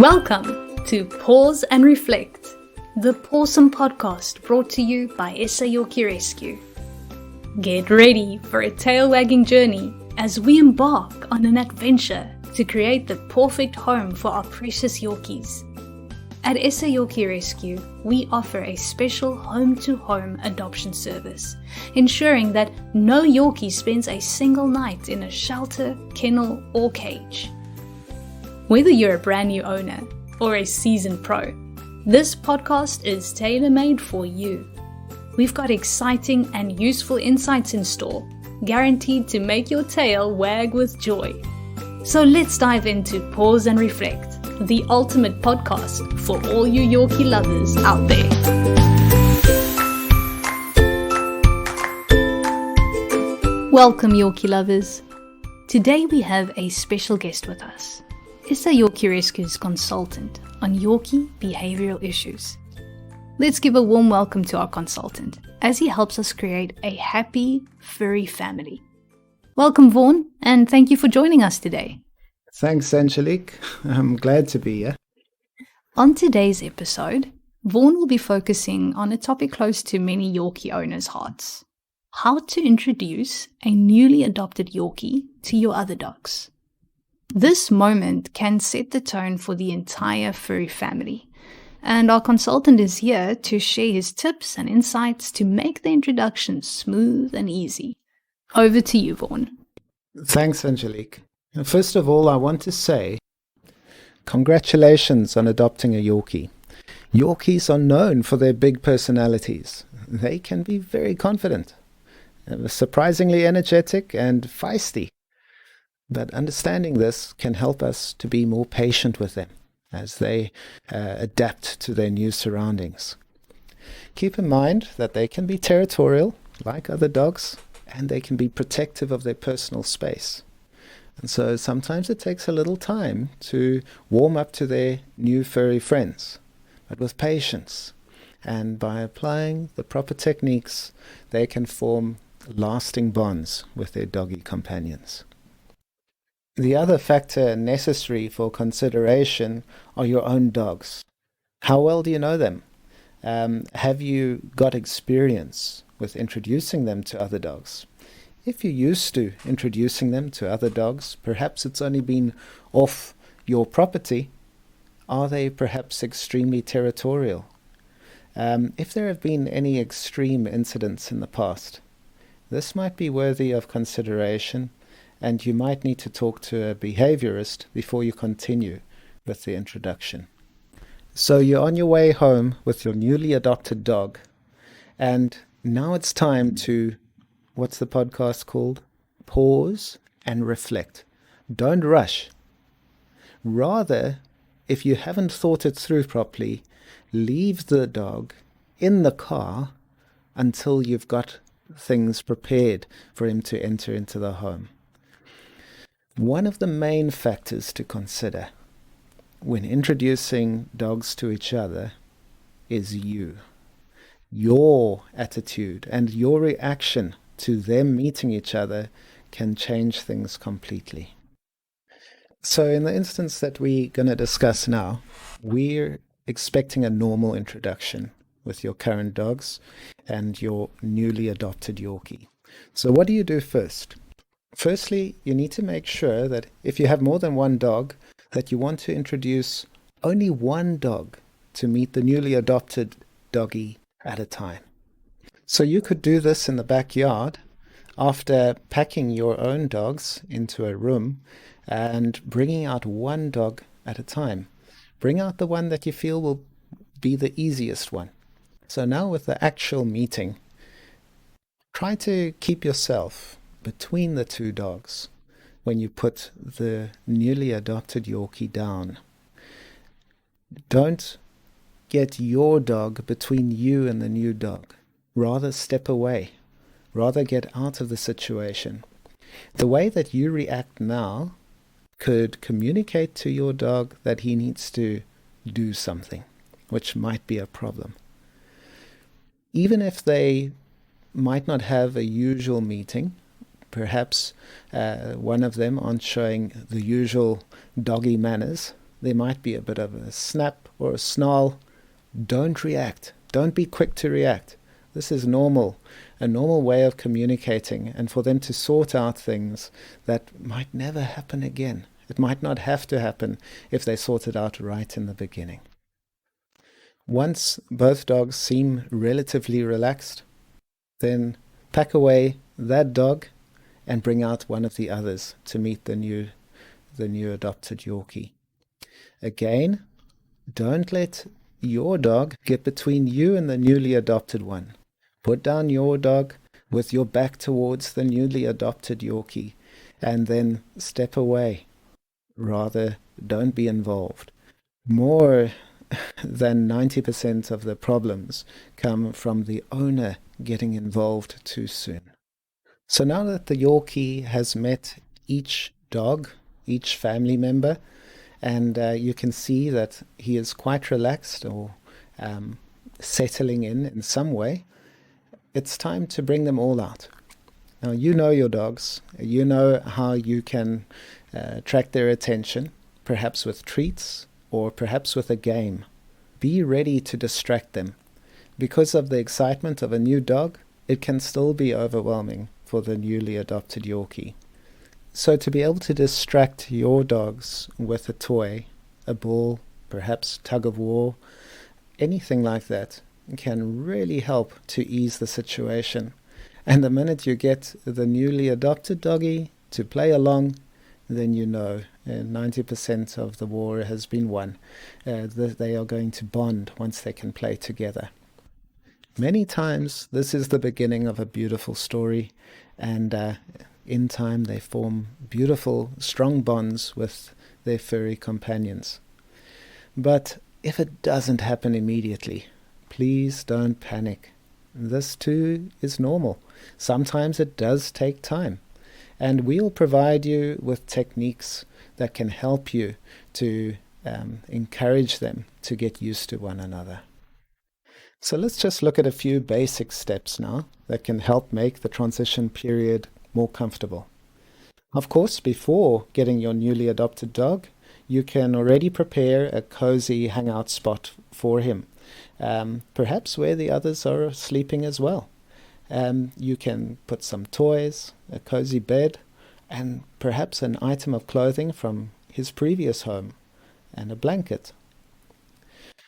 Welcome to Pause and Reflect, the Pawsome podcast brought to you by Yorkie Rescue. Get ready for a tail-wagging journey as we embark on an adventure to create the perfect home for our precious Yorkies. At Yorkie Rescue, we offer a special home-to-home adoption service, ensuring that no Yorkie spends a single night in a shelter, kennel, or cage. Whether you're a brand new owner or a seasoned pro, this podcast is tailor-made for you. We've got exciting and useful insights in store, guaranteed to make your tail wag with joy. So let's dive into Pause and Reflect, the ultimate podcast for all you Yorkie lovers out there. Welcome, Yorkie lovers. Today we have a special guest with us. Yorkie Rescue's consultant on Yorkie behavioral issues. Let's give a warm welcome to our consultant as he helps us create a happy, furry family. Welcome, Vaughan, and thank you for joining us today. Thanks, Angelique. I'm glad to be here. On today's episode, Vaughan will be focusing on a topic close to many Yorkie owners' hearts: how to introduce a newly adopted Yorkie to your other dogs. This moment can set the tone for the entire furry family, and our consultant is here to share his tips and insights to make the introduction smooth and easy. Over to you, Vaughan. Thanks, Angelique. First of all, I want to say congratulations on adopting a Yorkie. Yorkies are known for their big personalities. They can be very confident, surprisingly energetic and feisty. But understanding this can help us to be more patient with them as they adapt to their new surroundings. Keep in mind that they can be territorial, like other dogs, and they can be protective of their personal space. And so sometimes it takes a little time to warm up to their new furry friends, but with patience. And by applying the proper techniques, they can form lasting bonds with their doggy companions. The other factor necessary for consideration are your own dogs. How well do you know them? Have you got experience with introducing them to other dogs? If you're used to introducing them to other dogs, perhaps it's only been off your property. Are they perhaps extremely territorial? If there have been any extreme incidents in the past, this might be worthy of consideration, and you might need to talk to a behaviorist before you continue with the introduction. So you're on your way home with your newly adopted dog, and now it's time to, what's the podcast called? Pause and reflect. Don't rush. Rather, if you haven't thought it through properly, leave the dog in the car until you've got things prepared for him to enter into the home. One of the main factors to consider when introducing dogs to each other is you. Your attitude and your reaction to them meeting each other can change things completely. So in the instance that we're going to discuss now, we're expecting a normal introduction with your current dogs and your newly adopted Yorkie. So what do you do first? Firstly, you need to make sure that if you have more than one dog, that you want to introduce only one dog to meet the newly adopted doggy at a time. So you could do this in the backyard after packing your own dogs into a room and bringing out one dog at a time. Bring out the one that you feel will be the easiest one. So now with the actual meeting, try to keep yourself between the two dogs when you put the newly adopted Yorkie down. Don't get your dog between you and the new dog. Rather step away. Rather get out of the situation. The way that you react now could communicate to your dog that he needs to do something, which might be a problem. Even if they might not have a usual meeting, perhaps one of them aren't showing the usual doggy manners, there might be a bit of a snap or a snarl. Don't react. Don't be quick to react. This is normal, a normal way of communicating, and for them to sort out things that might never happen again. It might not have to happen if they sort it out right in the beginning. Once both dogs seem relatively relaxed, then pack away that dog and bring out one of the others to meet the new adopted Yorkie. Again, don't let your dog get between you and the newly adopted one. Put down your dog with your back towards the newly adopted Yorkie and then step away. Rather, don't be involved. More than 90% of the problems come from the owner getting involved too soon. So now that the Yorkie has met each dog, each family member, and you can see that he is quite relaxed or settling in some way, it's time to bring them all out. Now, you know your dogs. You know how you can attract their attention, perhaps with treats or perhaps with a game. Be ready to distract them. Because of the excitement of a new dog, it can still be overwhelming for the newly adopted Yorkie. So to be able to distract your dogs with a toy, a ball, perhaps tug of war, anything like that, can really help to ease the situation. And the minute you get the newly adopted doggy to play along, then you know 90% of the war has been won. They are going to bond once they can play together. Many times this is the beginning of a beautiful story, and in time they form beautiful, strong bonds with their furry companions. But if it doesn't happen immediately, please don't panic. This too is normal. Sometimes it does take time, and we'll provide you with techniques that can help you to encourage them to get used to one another. So let's just look at a few basic steps now that can help make the transition period more comfortable. Of course, before getting your newly adopted dog, you can already prepare a cozy hangout spot for him, perhaps where the others are sleeping as well. You can put some toys, a cozy bed, and perhaps an item of clothing from his previous home, and a blanket.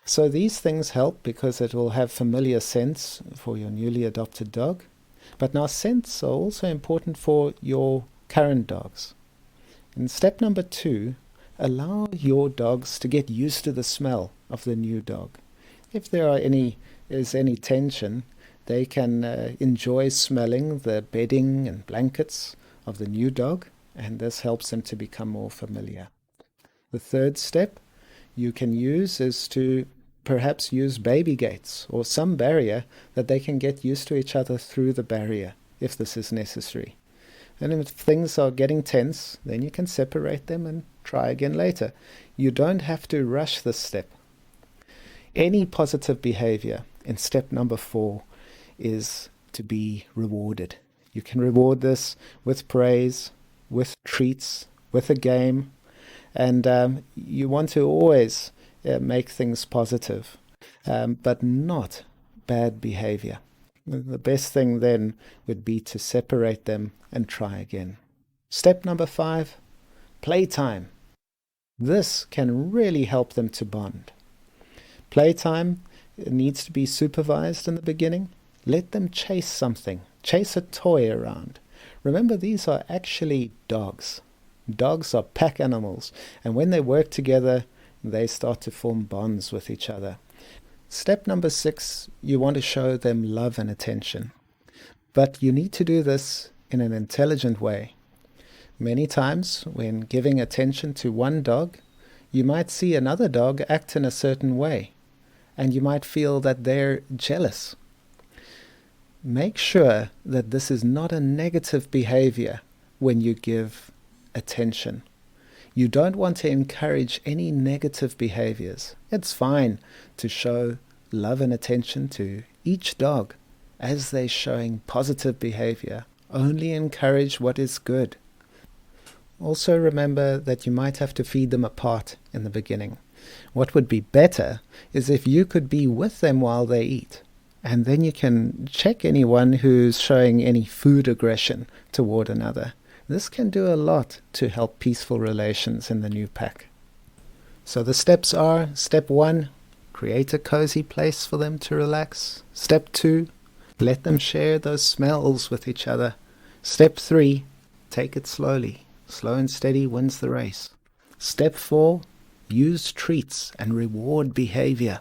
So these things help because it will have familiar scents for your newly adopted dog. But now scents are also important for your current dogs. In step number 2, allow your dogs to get used to the smell of the new dog. If there is any tension, they can enjoy smelling the bedding and blankets of the new dog, and this helps them to become more familiar. The third step you can use is to perhaps use baby gates or some barrier that they can get used to each other through the barrier if this is necessary. And if things are getting tense, then you can separate them and try again later. You don't have to rush this step. Any positive behavior in step number 4 is to be rewarded. You can reward this with praise, with treats, with a game, and you want to always make things positive, but not bad behavior. The best thing then would be to separate them and try again. Step number 5, playtime. This can really help them to bond. Playtime needs to be supervised in the beginning. Let them chase something, chase a toy around. Remember, these are actually dogs. Dogs are pack animals, and when they work together, they start to form bonds with each other. Step number 6, you want to show them love and attention. But you need to do this in an intelligent way. Many times, when giving attention to one dog, you might see another dog act in a certain way, and you might feel that they're jealous. Make sure that this is not a negative behavior when you give attention. You don't want to encourage any negative behaviors. It's fine to show love and attention to each dog as they're showing positive behavior. Only encourage what is good. Also remember that you might have to feed them apart in the beginning. What would be better is if you could be with them while they eat, and then you can check anyone who's showing any food aggression toward another. This can do a lot to help peaceful relations in the new pack. So the steps are: step 1, create a cozy place for them to relax. Step 2, let them share those smells with each other. Step 3, take it slowly. Slow and steady wins the race. Step 4, use treats and reward behavior.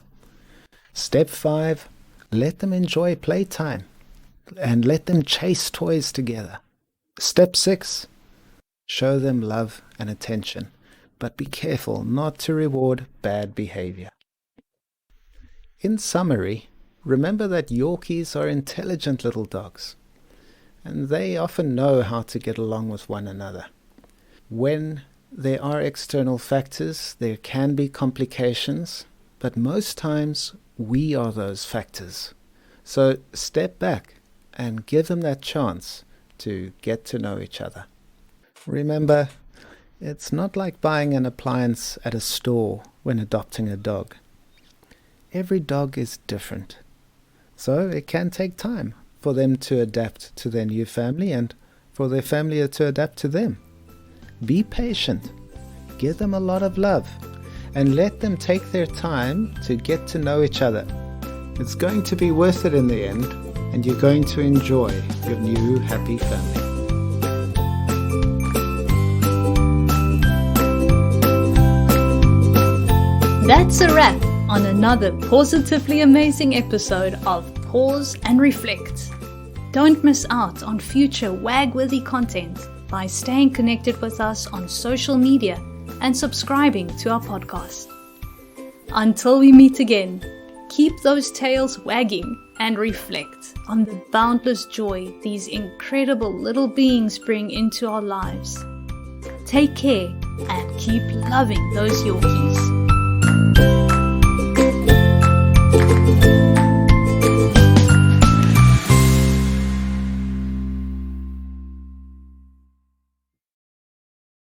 Step 5, let them enjoy playtime and let them chase toys together. Step 6, show them love and attention, but be careful not to reward bad behavior. In summary, remember that Yorkies are intelligent little dogs, and they often know how to get along with one another. When there are external factors, there can be complications, but most times we are those factors. So step back and give them that chance to get to know each other. Remember, it's not like buying an appliance at a store when adopting a dog. Every dog is different, so it can take time for them to adapt to their new family and for their family to adapt to them. Be patient, give them a lot of love, and let them take their time to get to know each other. It's going to be worth it in the end, and you're going to enjoy your new happy family. That's a wrap on another positively amazing episode of Pause and Reflect. Don't miss out on future wag-worthy content by staying connected with us on social media and subscribing to our podcast. Until we meet again, keep those tails wagging and reflect on the boundless joy these incredible little beings bring into our lives. Take care and keep loving those Yorkies.